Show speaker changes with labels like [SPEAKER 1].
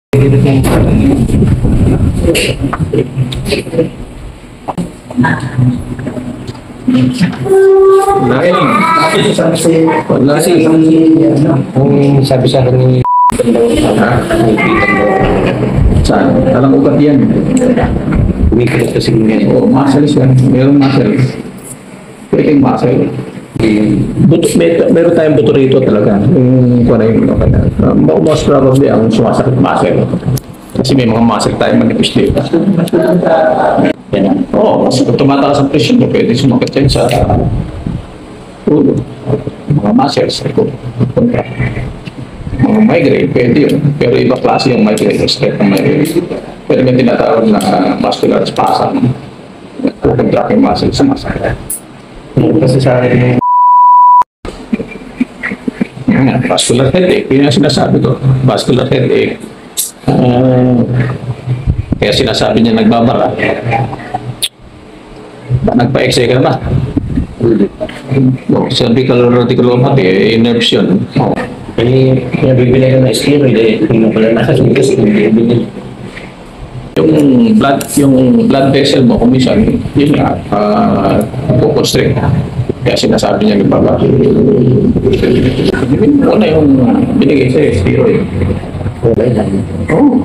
[SPEAKER 1] Wala kasi kung sabi sa akin ni
[SPEAKER 2] Saan? Talang ugat yan.
[SPEAKER 1] Umikot kasi ngayon.
[SPEAKER 2] Oo, muscles yan. Mayroong muscles. Pwedeng muscle. Meron tayong buto rito talaga. Yung kung ano yung most probably ang sumasakit muscle. Kasi may mga muscle tayo manipis dito. Oo, kasi kung tumataas ang presyon mo, pwede sumakit yan sa ulo. Mga muscles. Mga migraine, pwede yun. Pero iba klase yung migraine, straight ng migraine. Pero may tinatawag na muscular spasm. Contract yung muscle sa muscle.
[SPEAKER 1] Kasi sa akin
[SPEAKER 2] Vascular headache, yun yung sinasabi ko. Vascular headache. Kaya sinasabi niya nagbabara. Nagpa-X-ray ka ba? Cervical reticulopathy, nerves yun.
[SPEAKER 1] eh, pinabibili ko na steroid eh. Hindi ko pala nakasigas.
[SPEAKER 2] Yung blood vessel mo, kung minsan, yun nga, constrict. Kaya sinasabi niya nagbabara. Una yung binigay sa'yo, steroid.
[SPEAKER 1] Wala yan.
[SPEAKER 2] Oo.